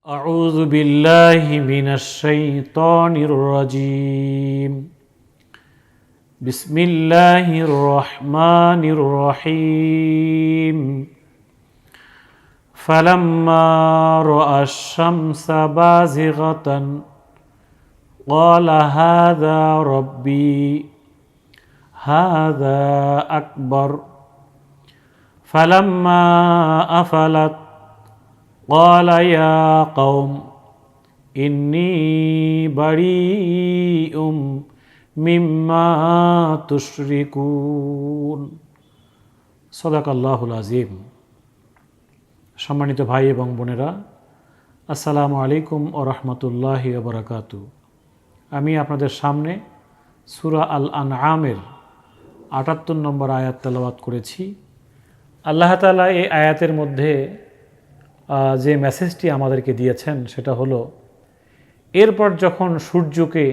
أعوذ بالله من الشيطان الرجيم بسم الله الرحمن الرحيم فلما رأى الشمس بازغة قال هذا ربي هذا أكبر فلما أفلت قال يا قوم إني بريء مما تشركون صدق الله العظيم। সম্মানিত ভাই এবং বোনেরা, আসসালামু আলাইকুম ওয়া রাহমাতুল্লাহি ওয়া বারাকাতুহু। আমি আপনাদের সামনে সূরা আল আনআমের ৭৮ নম্বর আয়াত তেলাওয়াত করেছি। আল্লাহ তাআলা এই আয়াতের মধ্যে যে মেসেজটি আমাদেরকে দিয়েছেন সেটা হলো, এরপর যখন সূর্যকে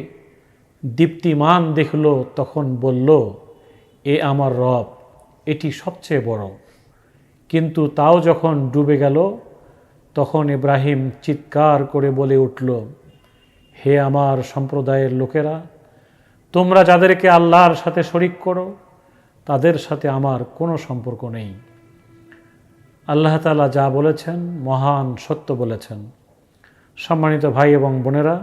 দীপ্তিমান দেখল তখন বলল, এ আমার রব, এটি সবচেয়ে বড়। কিন্তু তাও যখন ডুবে গেল তখন ইব্রাহিম চিৎকার করে বলে উঠল, হে আমার সম্প্রদায়ের লোকেরা, তোমরা যাদেরকে আল্লাহর সাথে শরিক করো তাদের সাথে আমার কোনো সম্পর্ক নেই। আল্লাহ তাআলা যা বলেছেন মহান সত্য বলেছেন। সম্মানিত ভাই এবং বোনেরা,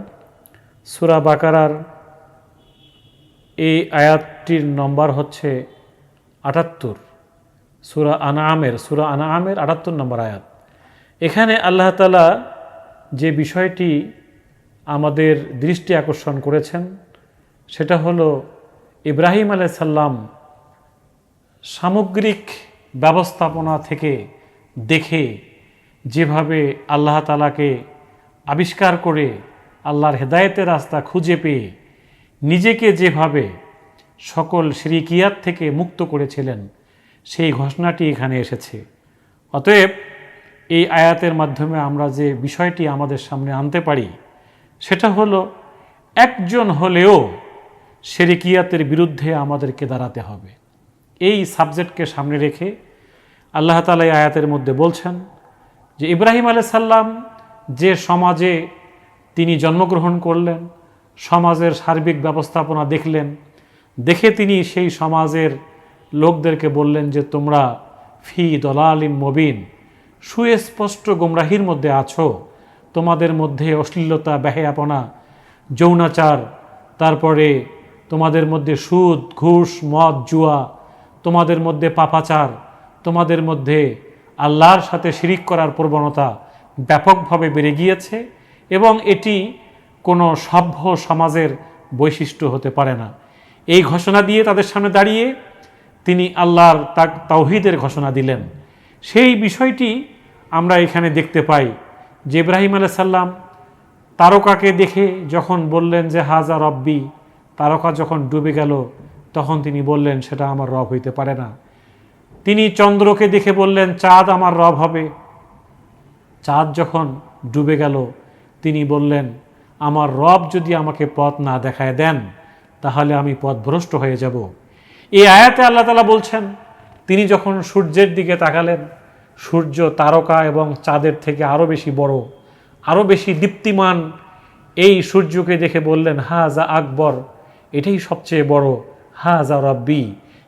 সূরা বাকারার এই আয়াতটির নম্বর হচ্ছে ৭৮। সূরা আনআমের ৭৮ নম্বর আয়াত। এখানে আল্লাহ তাআলা যে বিষয়টি আমাদের দৃষ্টি আকর্ষণ করেছেন সেটা হলো, ইব্রাহিম আলাইহিস সালাম সামগ্রিক ব্যবস্থাপনা থেকে দেখে যেভাবে আল্লাহ তাআলাকে আবিষ্কার করে আল্লাহর হেদায়েতের রাস্তা খুঁজে পেয়ে নিজেকে যেভাবে সকল শিরকিয়াত থেকে মুক্ত করেছিলেন সেই ঘোষণাটি এখানে এসেছে। অতএব এই আয়াতের মাধ্যমে আমরা যে বিষয়টি আমাদের সামনে আনতে পারি সেটা হলো, একজন হলেও শিরকিয়াতের বিরুদ্ধে আমাদেরকে দাঁড়াতে হবে। এই সাবজেক্টকে সামনে রেখে আল্লাহ তাআলা এই আয়াতের মধ্যে বলছেন যে ইব্রাহিম আলাইহিস সালাম যে সমাজে তিনি জন্মগ্রহণ করলেন, সমাজের সার্বিক ব্যবস্থাপনা দেখলেন, দেখে তিনি সেই সমাজের লোকদেরকে বললেন যে তোমরা ফি দলালিম মুবিন, সুস্পষ্ট গোমরাহির মধ্যে আছো। তোমাদের মধ্যে অশ্লীলতা, বেহায়াপনা, যৌনাচার, তারপরে তোমাদের মধ্যে সুদ, ঘুষ, মদ, জুয়া, তোমাদের মধ্যে পাপাচার, তোমাদের মধ্যে আল্লাহর সাথে শিরিক করার প্রবণতা ব্যাপকভাবে বেড়ে গিয়েছে এবং এটি কোনো সভ্য সমাজের বৈশিষ্ট্য হতে পারে না। এই ঘোষণা দিয়ে তাদের সামনে দাঁড়িয়ে তিনি আল্লাহর তাওহীদের ঘোষণা দিলেন। সেই বিষয়টি আমরা এখানে দেখতে পাই যে ইব্রাহিম আলাইহিস সালাম তারকাকে দেখে যখন বললেন যে হাজা রব্বি, তারকা যখন ডুবে গেল তখন তিনি বললেন সেটা আমার রব হইতে পারে না। তিনি চন্দ্রকে দেখে বললেন চাঁদ আমার রব হবে। চাঁদ যখন ডুবে গেল তিনি বললেন আমার রব যদি আমাকে পথ না দেখায় দেন তাহলে আমি পথভ্রষ্ট হয়ে যাব। এই আয়াতে আল্লাহ তাআলা বলছেন, তিনি যখন সূর্যের দিকে তাকালেন, সূর্য তারকা এবং চাঁদের থেকে আরও বেশি বড়, আরও বেশি দীপ্তিমান, এই সূর্যকে দেখে বললেন হাজা আকবর, এটাই সবচেয়ে বড়, হাজা রব্বি,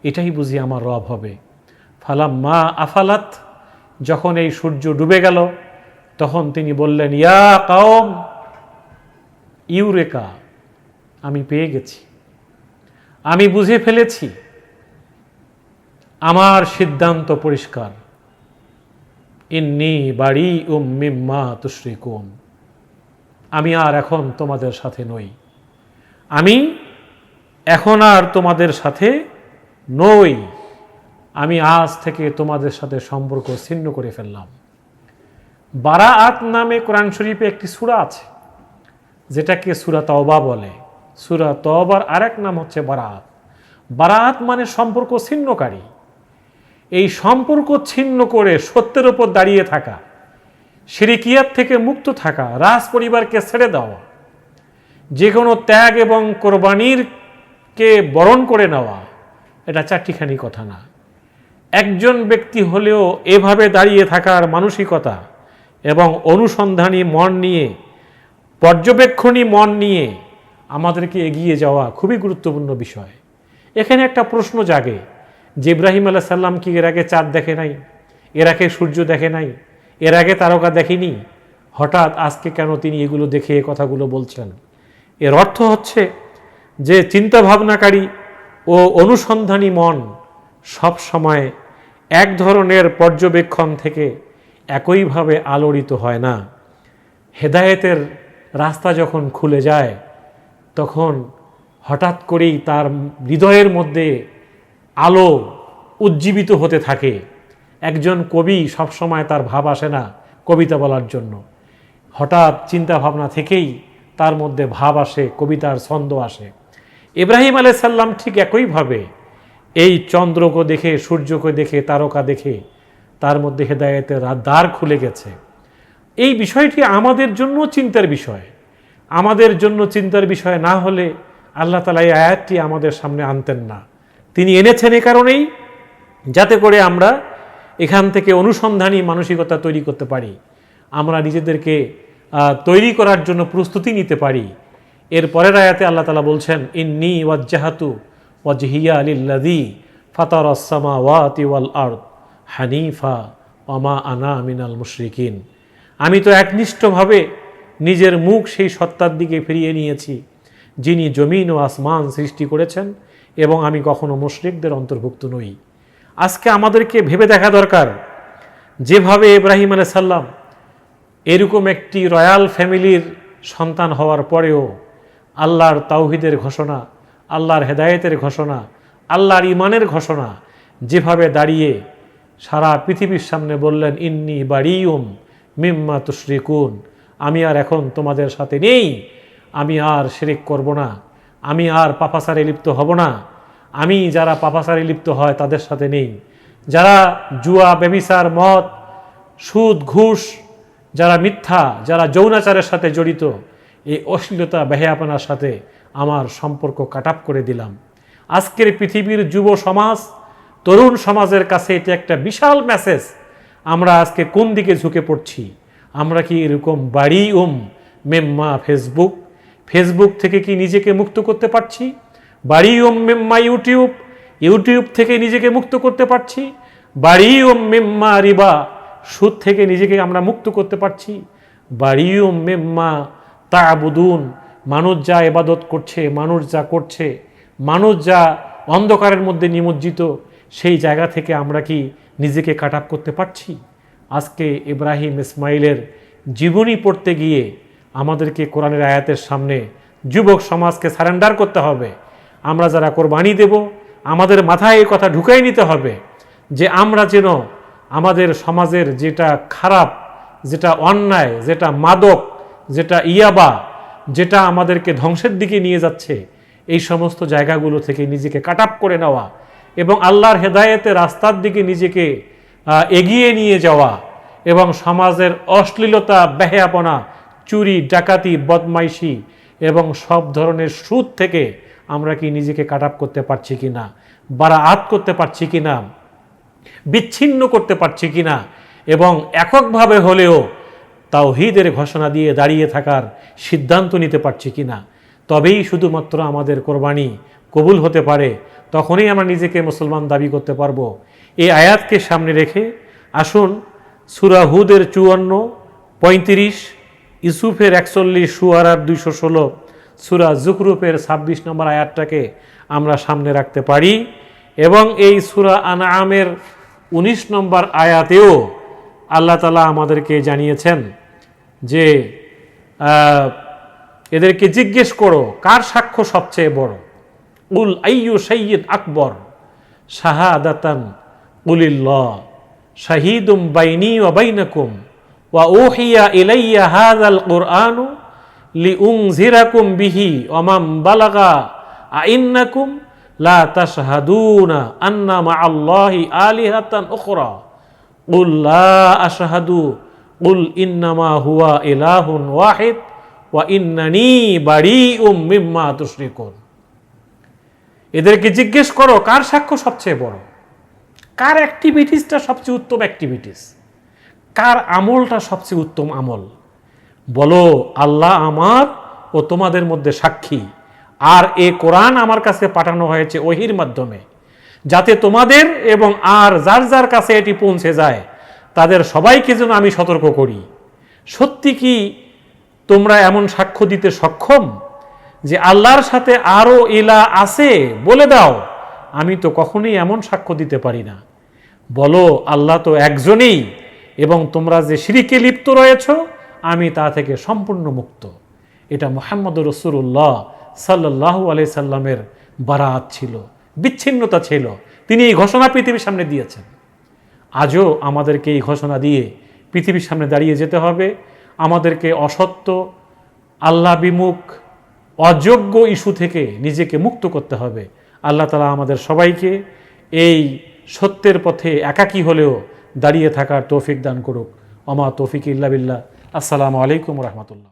এটাই বুঝি আমার রব হবে। ফালাম্মা আফালাত, যখন এই সূর্য ডুবে গেল তখন তিনি বললেন ইয়া কওম, ইউরেকা, আমি পেয়ে গেছি, আমি বুঝে ফেলেছি, আমার সিদ্ধান্ত পরিষ্কার। ইন্নী বারিউম মিম্মা তুশরিকুন, আমি আর এখন তোমাদের সাথে নই, আমি এখন আর তোমাদের সাথে নই, আমি আজ থেকে তোমাদের সাথে সম্পর্ক ছিন্ন করে ফেললাম। বারাআত নামে কোরআন শরীফে একটি সূরা আছে যেটাকে সূরা তওবা বলে। সূরা তওবার আরেক নাম হচ্ছে বারাআত। বারাআত মানে সম্পর্ক ছিন্নকারী। এই সম্পর্ক ছিন্ন করে সত্যের উপর দাঁড়িয়ে থাকা, শিরকিয়াত থেকে মুক্ত থাকা, রাজ পরিবারকে ছেড়ে দেওয়া, যে কোনো ত্যাগ এবং কোরবানির কে বরণ করে নেওয়া, এটা চারটিখানি কথা না। একজন ব্যক্তি হলেও এভাবে দাঁড়িয়ে থাকার মানসিকতা এবং অনুসন্ধানী মন নিয়ে, পর্যবেক্ষণী মন নিয়ে আমাদেরকে এগিয়ে যাওয়া খুবই গুরুত্বপূর্ণ বিষয়। এখানে একটা প্রশ্ন জাগে যে ইব্রাহিম আলাইহিস সালাম কি এর আগে চাঁদ দেখে নাই, এর আগে সূর্য দেখে নাই, এর আগে তারকা দেখেনি, হঠাৎ আজকে কেন তিনি এগুলো দেখে এ কথাগুলো বলছেন? এর অর্থ হচ্ছে যে চিন্তা ভাবনাকারী ও অনুসন্ধানী মন সব সময় এক ধরনের পর্যবেক্ষণ থেকে একইভাবে আলোড়িত হয় না। হেদায়েতের রাস্তা যখন খুলে যায় তখন হঠাৎ করেই তার হৃদয়ের মধ্যে আলো উজ্জীবিত হতে থাকে। একজন কবি সবসময় তার ভাব আসে না কবিতা বলার জন্য, হঠাৎ চিন্তা ভাবনা থেকেই তার মধ্যে ভাব আসে, কবিতার ছন্দ আসে। ইব্রাহিম আলাইহিস সালাম ঠিক একইভাবে এই চন্দ্রকে দেখে, সূর্যকে দেখে, তারকা দেখে তার মধ্যে হেদায়েতের দ্বার খুলে গেছে। এই বিষয়টি আমাদের জন্য চিন্তার বিষয়। আমাদের জন্য চিন্তার বিষয় না হলে আল্লাহ তাআলা এই আয়াতটি আমাদের সামনে আনতেন না। তিনি এনেছেন এ কারণেই যাতে করে আমরা এখান থেকে অনুসন্ধানী মানসিকতা তৈরি করতে পারি, আমরা নিজেদেরকে তৈরি করার জন্য প্রস্তুতি নিতে পারি। এর পরের আয়াতে আল্লাহ তাআলা বলছেন, ইন্নী ওয়াজ্জাহাতু ওয়াজহিয়া লিল্লাযী ফাতারাস সামাওয়াতি ওয়াল আরদ হানিফা ওয়া মা আনা মিনাল মুশরিকিন। আমি তো একনিষ্ঠভাবে নিজের মুখ সেই সত্তার দিকে ফিরিয়ে নিয়েছি যিনি জমিন ও আসমান সৃষ্টি করেছেন, এবং আমি কখনো মুশরিকদের অন্তর্ভুক্ত নই। আজকে আমাদেরকে ভেবে দেখা দরকার, যেভাবে ইব্রাহিম আলাইহিস সালাম এরকম একটি রয়্যাল ফ্যামিলির সন্তান হওয়ার পরেও আল্লাহর তাওহীদের ঘোষণা, আল্লাহর হেদায়েতের ঘোষণা, আল্লাহর ঈমানের ঘোষণা যেভাবে দাঁড়িয়ে সারা পৃথিবীর সামনে বললেন, ইন্নী বারিউম মিম্মা তুশরিকুন, আমি আর এখন তোমাদের সাথে নেই, আমি আর শিরক করব না, আমি আর পাপাচারে লিপ্ত হব না, আমি যারা পাপাচারে লিপ্ত হয় তাদের সাথে নেই, যারা জুয়া, ব্যভিচার, মদ, সুদ, ঘুষ, যারা মিথ্যা, যারা যৌনাচারের সাথে জড়িত, এই অশ্লীলতা, বেহায়াপনার সাথে আমার সম্পর্ক কাটআপ করে দিলাম। আজকের পৃথিবীর যুব সমাজ, তরুণ সমাজের কাছে এটি একটা বিশাল মেসেজ। আমরা আজকে কোন দিকে ঝুঁকে পড়ছি? আমরা কি এরকম মেম্মা ফেসবুক থেকে কি নিজেকে মুক্ত করতে পারছি? মেম্মা ইউটিউব থেকে নিজেকে মুক্ত করতে পারছি? মেম্মা রিবা, সুদ থেকে নিজেকে আমরা মুক্ত করতে পারছি? মেম্মা তা'বুদুন, মানুষ যা ইবাদত করছে, মানুষ যা করছে, মানুষ যা অন্ধকারের মধ্যে নিমজ্জিত, সেই জায়গা থেকে আমরা কি নিজেকে কাটআপ করতে পারছি? আজকে ইব্রাহিম ইসমাইলের জীবনী পড়তে গিয়ে আমাদেরকে কোরআনের আয়াতের সামনে যুবক সমাজকে সারেন্ডার করতে হবে। আমরা যারা কোরবানি দেব, আমাদের মাথায় এই কথা ঢুকাই নিতে হবে যে আমরা যেন আমাদের সমাজের যেটা খারাপ, যেটা অন্যায়, যেটা মাদক, যেটা ইয়াবা, যেটা আমাদেরকে ধ্বংসের দিকে নিয়ে যাচ্ছে, এই সমস্ত জায়গাগুলো থেকে নিজেকে কাটআপ করে নেওয়া এবং আল্লাহর হেদায়েতের রাস্তার দিকে নিজেকে এগিয়ে নিয়ে যাওয়া, এবং সমাজের অশ্লীলতা, বেহায়াপনা, চুরি, ডাকাতি, বদমাইশি এবং সব ধরনের সুদ থেকে আমরা কি নিজেকে কাটআপ করতে পারছি কিনা, বারাআত করতে পারছি কিনা, বিচ্ছিন্ন করতে পারছি কিনা, এবং এককভাবে হলেও তাওহীদের ঘোষণা দিয়ে দাঁড়িয়ে থাকার সিদ্ধান্ত নিতে পারছি কিনা। তবেই শুধুমাত্র আমাদের কোরবানি কবুল হতে পারে, তখনই আমরা নিজেকে মুসলমান দাবি করতে পারবো। এই আয়াতকে সামনে রেখে আসুন সূরা হুদের 54, 35, ইউসুফের 41, শুআরার 216, সূরা যুখরুফের 26 নম্বর আয়াতটাকে আমরা সামনে রাখতে পারি, এবং এই সূরা আনআমের 19 নম্বর আয়াতেও আল্লাহ তাআলা আমাদেরকে জানিয়েছেন যে এদেরকে জিজ্ঞেস করো কার সাক্ষ্য সবচেয়ে বড়। উল আইয়ু সাইয়্যিদ আকবর শাহাদাতান কুলিল্লাহ শাহিদুম বাইনি ওয়া বাইনাকুম ওয়া উহিয়া ইলাইয়া হাযাল কুরআনু লিউনজিরাকুম বিহি ওয়া মান বালাগা আইন্নাকুম লা তাশহাদুনা আন্না মাআল্লাহি আলিহাতান উখরা কুল লা আশহাদু কুল ইন্নামা হুয়া ইলাহুন ওয়াহিদ ওয়া ইন্নানি বারিউম মিম্মা তুশরিকুন। এদেরকে জিজ্ঞেস করো কার সাক্ষ্য সবচেয়ে বড়, কার অ্যাক্টিভিটিসটা সবচেয়ে উত্তম অ্যাক্টিভিটিস, কার আমলটা সবচেয়ে উত্তম আমল? বলো, আল্লাহ আমার ও তোমাদের মধ্যে সাক্ষী, আর এ কোরআন আমার কাছে পাঠানো হয়েছে ওহির মাধ্যমে, যাতে তোমাদের এবং আর যার যার কাছে এটি পৌঁছে যায় তাদের সবাইকে যেন আমি সতর্ক করি। সত্যি কি তোমরা এমন সাক্ষ্য দিতে সক্ষম যে আল্লাহর সাথে আরও ইলা আছে? বলে দাও, আমি তো কখনোই এমন সাক্ষ্য দিতে পারি না। বলো, আল্লাহ তো একজনই, এবং তোমরা যে শিরকে লিপ্ত রয়েছ আমি তা থেকে সম্পূর্ণ মুক্ত। এটা মুহাম্মদুর রাসূলুল্লাহ সাল্লাল্লাহু আলাইহি সাল্লামের বারাত ছিল, বিচ্ছিন্নতা ছিল। তিনি এই ঘোষণা পৃথিবীর সামনে দিয়েছেন। আজও আমাদেরকে এই ঘোষণা দিয়ে পৃথিবীর সামনে দাঁড়িয়ে যেতে হবে। আমাদেরকে অসত্য, আল্লাহ বিমুখ, অযোগ্য ইস্যু থেকে নিজেকে মুক্ত করতে হবে। আল্লাহ তাআলা আমাদের সবাইকে এই সত্যের পথে একাকী হলেও দাঁড়িয়ে থাকার তৌফিক দান করুক। ওমা তৌফিক ইল্লা বিল্লাহ। আসসালামু আলাইকুম রাহমাতুল্লাহ।